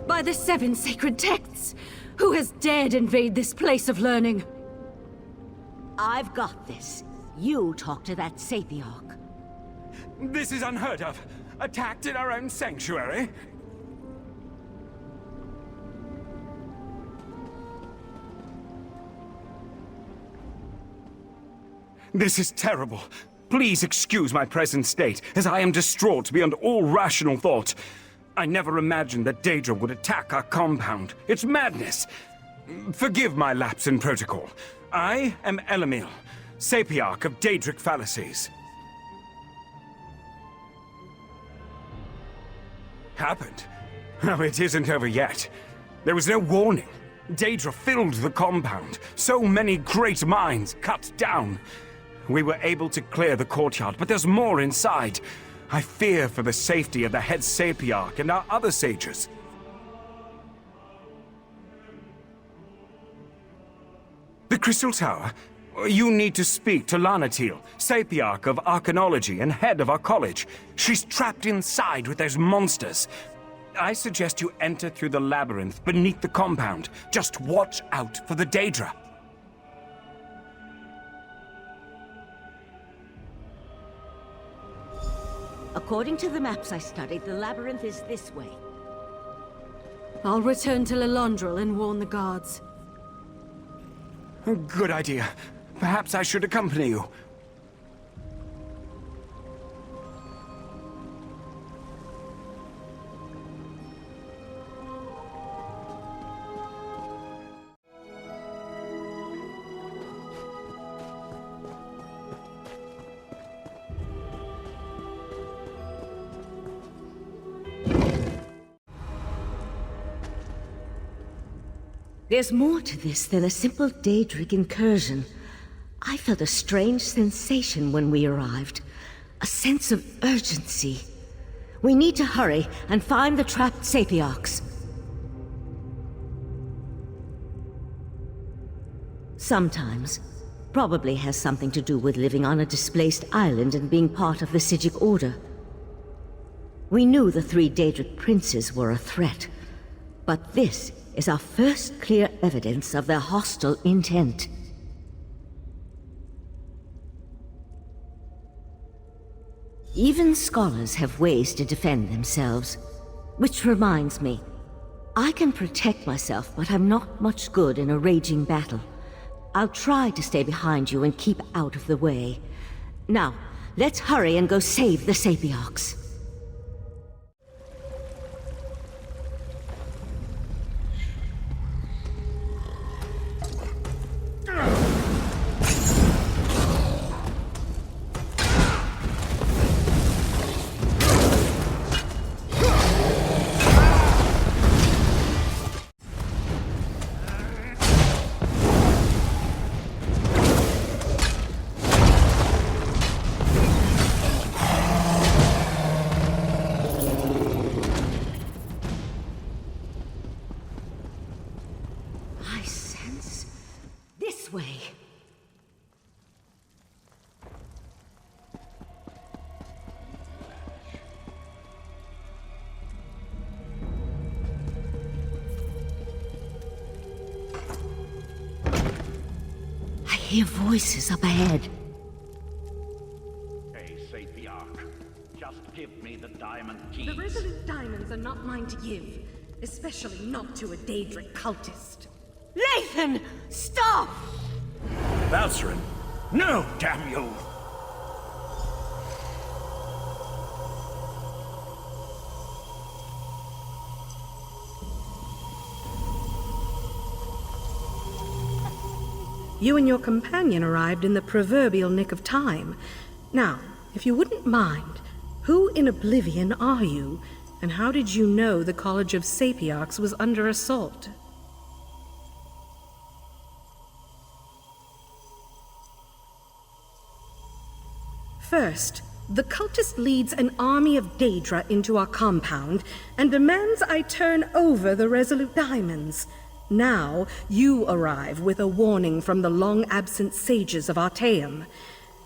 By the 7 sacred texts! Who has dared invade this place of learning? I've got this. You talk to that Sapiarch. This is unheard of. Attacked in our own sanctuary? This is terrible. Please excuse my present state, as I am distraught beyond all rational thought. I never imagined that Daedra would attack our compound. It's madness. Forgive my lapse in protocol. I am Tamiil, Sapiarch of Daedric fallacies. Happened? Oh, it isn't over yet. There was no warning. Daedra filled the compound. So many great minds cut down. We were able to clear the courtyard, but there's more inside. I fear for the safety of the head Sapiarch and our other sages. The Crystal Tower? You need to speak to Tamiil, Sapiarch of Arcanology and head of our college. She's trapped inside with those monsters. I suggest you enter through the labyrinth beneath the compound. Just watch out for the Daedra. According to the maps I studied, the labyrinth is this way. I'll return to Lilondril and warn the guards. Good idea. Perhaps I should accompany you. There's more to this than a simple Daedric incursion. I felt a strange sensation when we arrived. A sense of urgency. We need to hurry and find the trapped Sapiarchs. Sometimes. Probably has something to do with living on a displaced island and being part of the Psijic Order. We knew the 3 Daedric princes were a threat, but this is our first clear evidence of their hostile intent. Even scholars have ways to defend themselves. Which reminds me, I can protect myself, but I'm not much good in a raging battle. I'll try to stay behind you and keep out of the way. Now, let's hurry and go save the Sapiarchs. I hear voices up ahead. Hey, Sapiarch, just give me the diamond keys. The Resolute Diamonds are not mine to give, especially not to a Daedric cultist. Lathan! Stop! Valcerin, no, damn you! You and your companion arrived in the proverbial nick of time. Now, if you wouldn't mind, who in Oblivion are you? And how did you know the College of Sapiarchs was under assault? First, the cultist leads an army of Daedra into our compound and demands I turn over the Resolute Diamonds. Now, you arrive with a warning from the long-absent sages of Artaeum.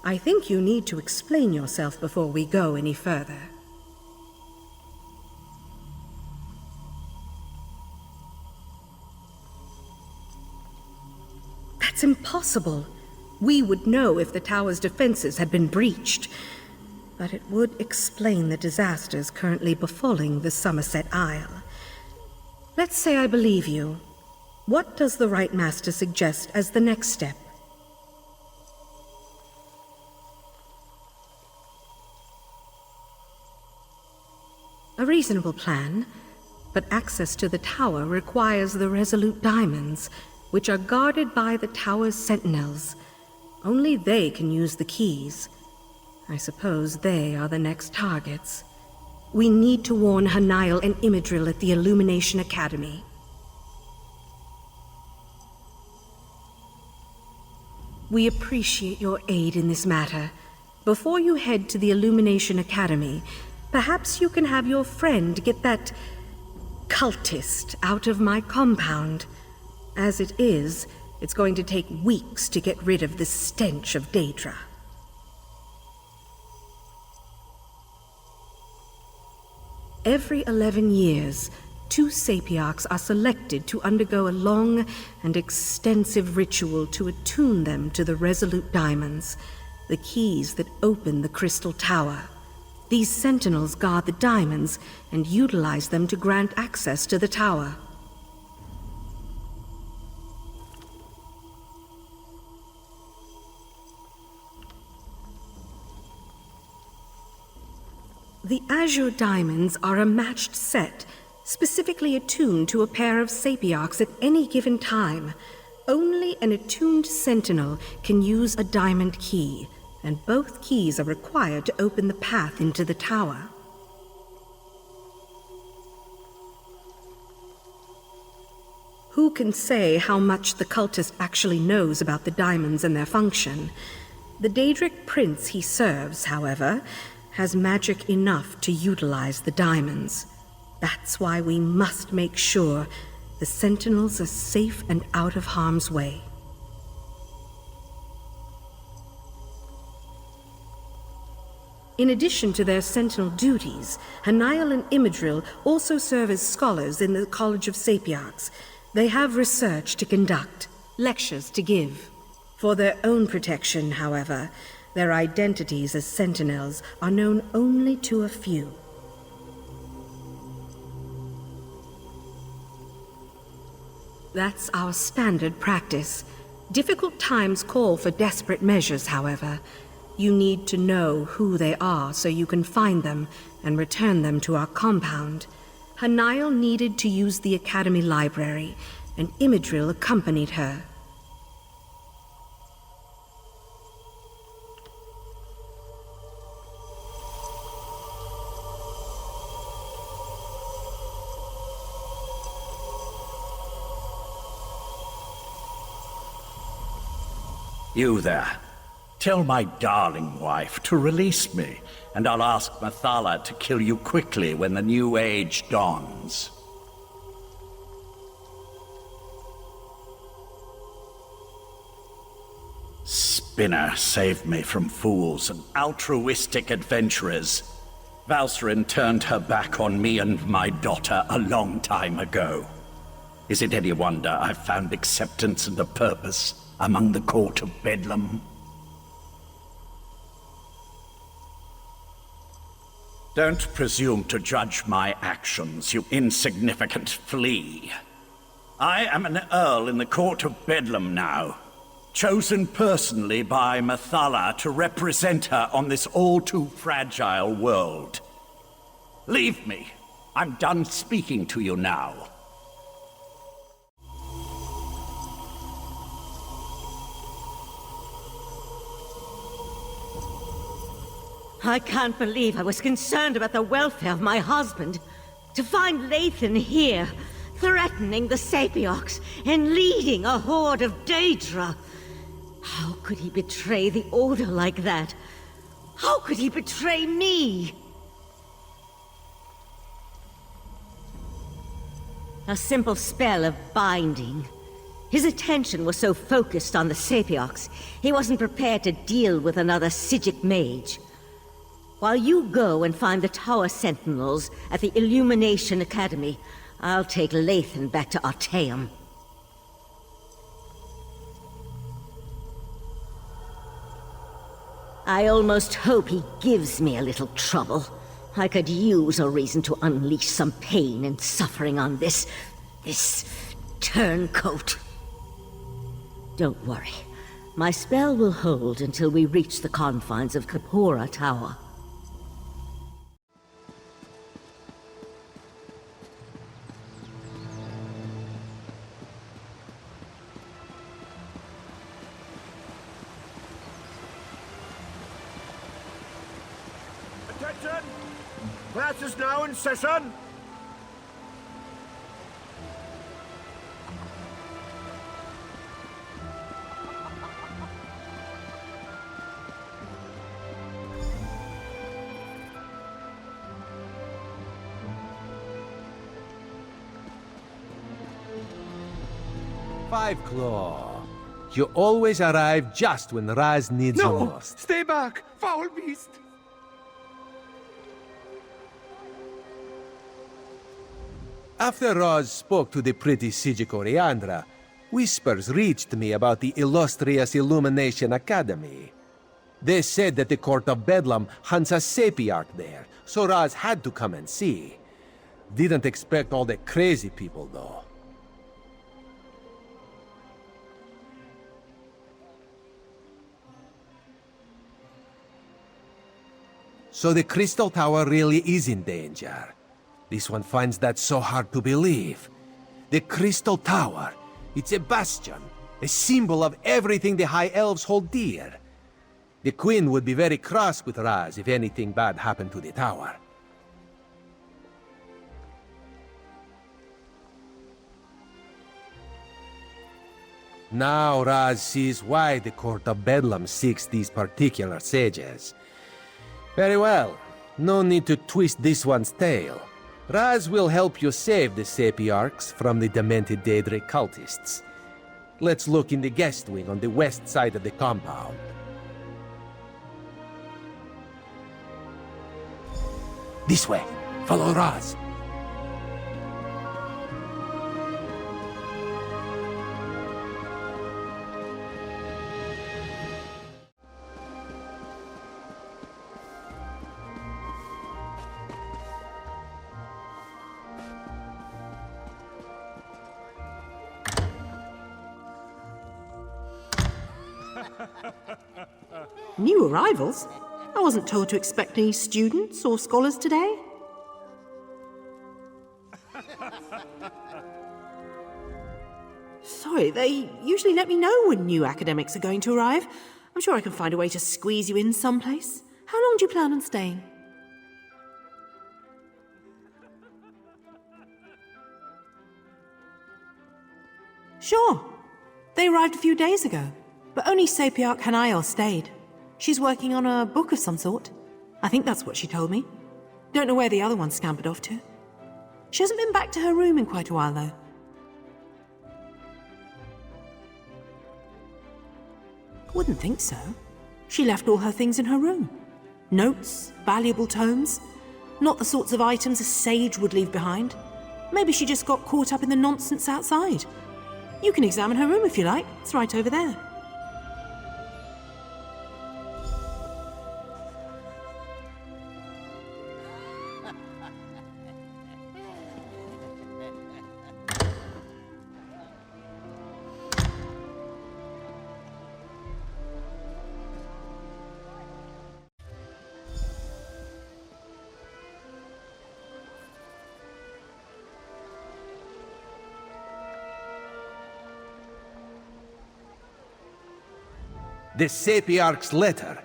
I think you need to explain yourself before we go any further. That's impossible. We would know if the tower's defenses had been breached. But it would explain the disasters currently befalling the Summerset Isle. Let's say I believe you. What does the Right Master suggest as the next step? A reasonable plan, but access to the tower requires the Resolute Diamonds, which are guarded by the tower's sentinels. Only they can use the keys. I suppose they are the next targets. We need to warn Tamiil and Imidril at the Illumination Academy. We appreciate your aid in this matter. Before you head to the Illumination Academy, perhaps you can have your friend get that cultist out of my compound. As it is, it's going to take weeks to get rid of the stench of Daedra. Every 11 years, 2 sapiarchs are selected to undergo a long and extensive ritual to attune them to the Resolute Diamonds, the keys that open the Crystal Tower. These sentinels guard the diamonds and utilize them to grant access to the tower. The Azure Diamonds are a matched set, specifically attuned to a pair of sapiarchs at any given time. Only an attuned sentinel can use a diamond key, and both keys are required to open the path into the tower. Who can say how much the cultist actually knows about the diamonds and their function? The Daedric prince he serves, however, has magic enough to utilize the diamonds. That's why we must make sure the sentinels are safe and out of harm's way. In addition to their sentinel duties, Tamiil and Imidril also serve as scholars in the College of Sapiarchs. They have research to conduct, lectures to give. For their own protection, however, their identities as sentinels are known only to a few. That's our standard practice. Difficult times call for desperate measures, however. You need to know who they are so you can find them and return them to our compound. Tamiil needed to use the Academy library, and Imidril accompanied her. You there. Tell my darling wife to release me, and I'll ask Mathala to kill you quickly when the new age dawns. Spinner saved me from fools and altruistic adventurers. Valsaryn turned her back on me and my daughter a long time ago. Is it any wonder I've found acceptance and a purpose among the court of Bedlam? Don't presume to judge my actions, you insignificant flea. I am an earl in the court of Bedlam now, chosen personally by Mathala to represent her on this all-too-fragile world. Leave me. I'm done speaking to you now. I can't believe I was concerned about the welfare of my husband. To find Lathan here, threatening the Sapiarchs and leading a horde of Daedra. How could he betray the Order like that? How could he betray me? A simple spell of binding. His attention was so focused on the Sapiarchs, he wasn't prepared to deal with another Psijic mage. While you go and find the Tower Sentinels at the Illumination Academy, I'll take Lathan back to Artaeum. I almost hope he gives me a little trouble. I could use a reason to unleash some pain and suffering on this turncoat. Don't worry. My spell will hold until we reach the confines of Kapora Tower. Attention! Class is now in session! Five Claw. You always arrive just when Raz needs you No! most. Stay back! Foul beast! After Raz spoke to the pretty Coriandra, whispers reached me about the illustrious Illumination Academy. They said that the Court of Bedlam hunts a Sapiarch there, so Raz had to come and see. Didn't expect all the crazy people, though. So the Crystal Tower really is in danger. This one finds that so hard to believe. The Crystal Tower, it's a bastion, a symbol of everything the High Elves hold dear. The Queen would be very cross with Raz if anything bad happened to the tower. Now Raz sees why the Court of Bedlam seeks these particular sages. Very well. No need to twist this one's tail. Raz will help you save the Sapiarchs from the demented Daedric cultists. Let's look in the guest wing on the west side of the compound. This way. Follow Raz. New arrivals? I wasn't told to expect any students or scholars today. Sorry, they usually let me know when new academics are going to arrive. I'm sure I can find a way to squeeze you in someplace. How long do you plan on staying? Sure. They arrived a few days ago, but only Sapiarch Hanael stayed. She's working on a book of some sort. I think that's what she told me. Don't know where the other one scampered off to. She hasn't been back to her room in quite a while, though. Wouldn't think so. She left all her things in her room. Notes, valuable tomes. Not the sorts of items a sage would leave behind. Maybe she just got caught up in the nonsense outside. You can examine her room if you like. It's right over there. The Sapiarch's letter.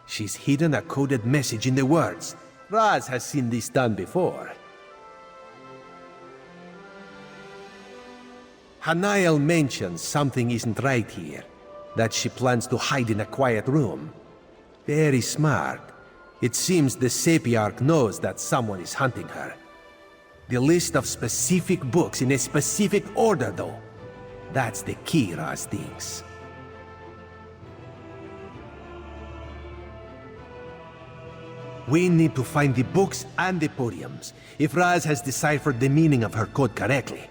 She's hidden a coded message in the words. Raz has seen this done before. Hanael mentions something isn't right here, that she plans to hide in a quiet room. Very smart. It seems the Sapiarch knows that someone is hunting her. The list of specific books in a specific order, though. That's the key, Raz thinks. We need to find the books and the podiums, if Raz has deciphered the meaning of her code correctly.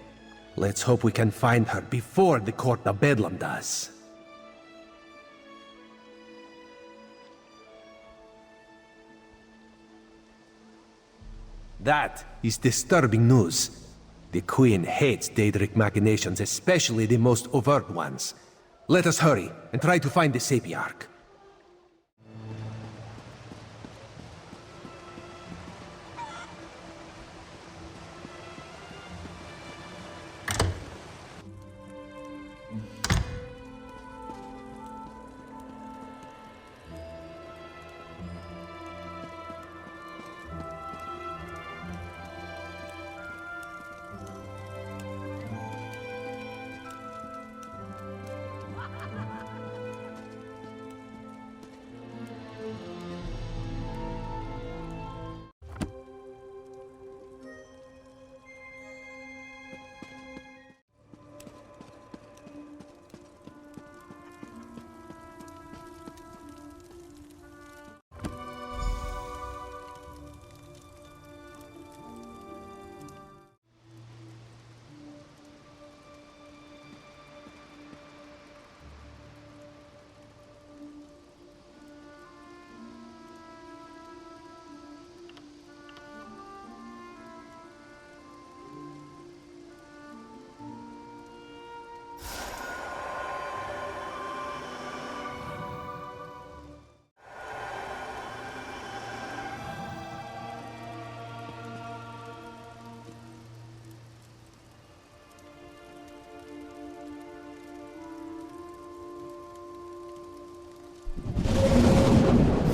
Let's hope we can find her before the Court of Bedlam does. That is disturbing news. The Queen hates Daedric machinations, especially the most overt ones. Let us hurry and try to find the Sapiarch.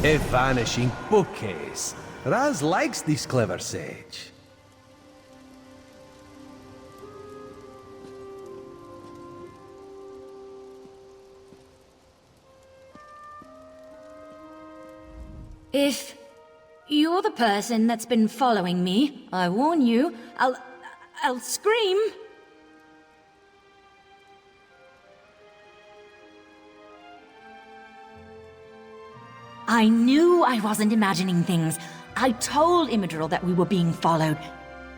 A vanishing bookcase. Raz likes this clever sage. If you're the person that's been following me, I warn you, I'll scream. I knew I wasn't imagining things. I told Imidril that we were being followed.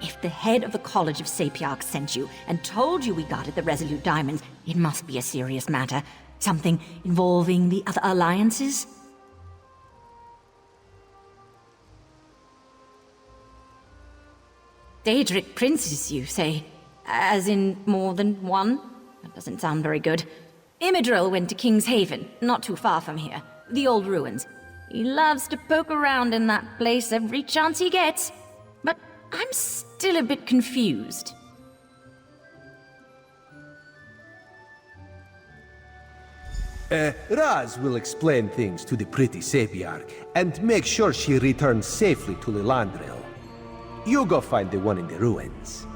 If the head of the College of Sapiarchs sent you and told you we guarded the Resolute Diamond, it must be a serious matter. Something involving the other alliances? Daedric princes, you say? As in more than one? That doesn't sound very good. Imidril went to King's Haven, not too far from here. The old ruins. He loves to poke around in that place every chance he gets. But I'm still a bit confused. Raz will explain things to the pretty Sapiarch and make sure she returns safely to Lilandril. You go find the one in the ruins.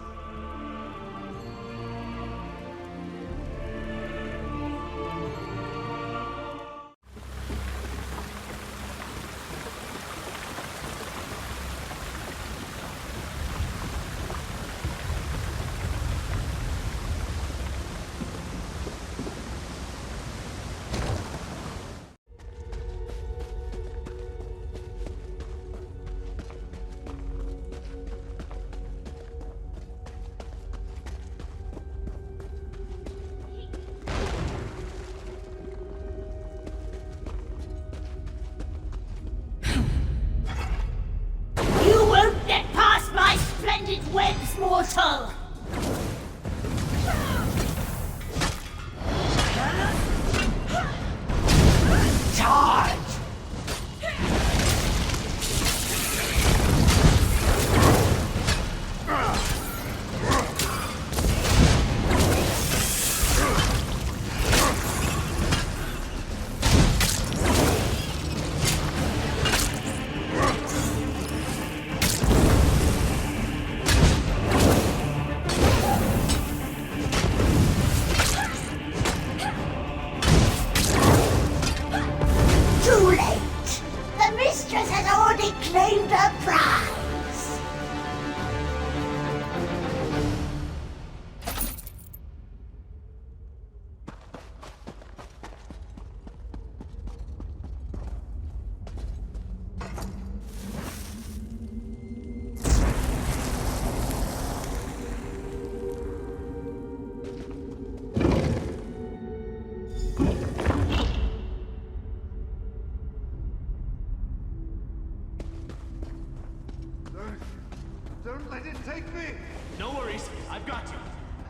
Webs, mortal! Charge! got you.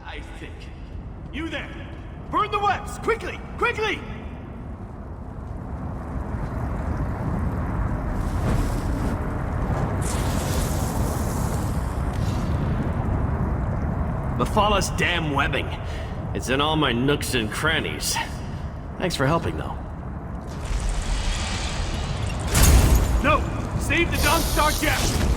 I think. You there! Burn the webs! Quickly! Quickly! Mephalla's damn webbing. It's in all my nooks and crannies. Thanks for helping, though. No! Save the Dawnstar gem!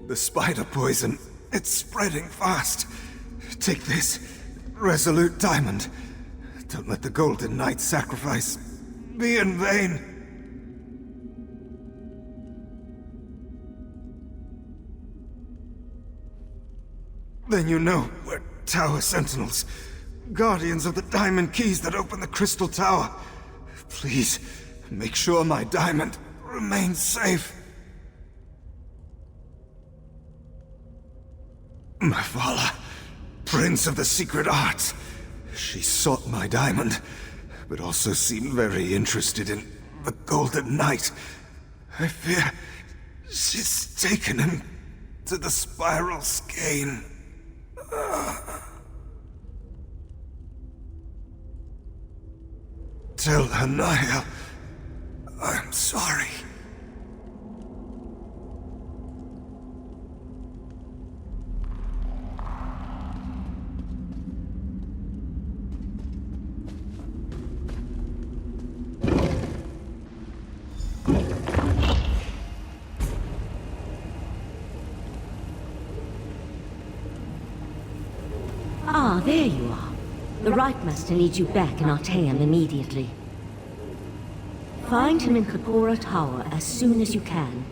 The spider poison, it's spreading fast. Take this, Resolute Diamond. Don't let the Golden Knight's sacrifice be in vain. Then you know we're Tower Sentinels, guardians of the diamond keys that open the Crystal Tower. Please, make sure my diamond remains safe. Mephala, Prince of the Secret Arts. She sought my diamond, but also seemed very interested in the Golden Knight. I fear she's taken him to the Spiral Skein. Tell Anaya I'm sorry. Ah, there you are. The Right Master needs you back in Artaeum immediately. Find him in Kapora Tower as soon as you can.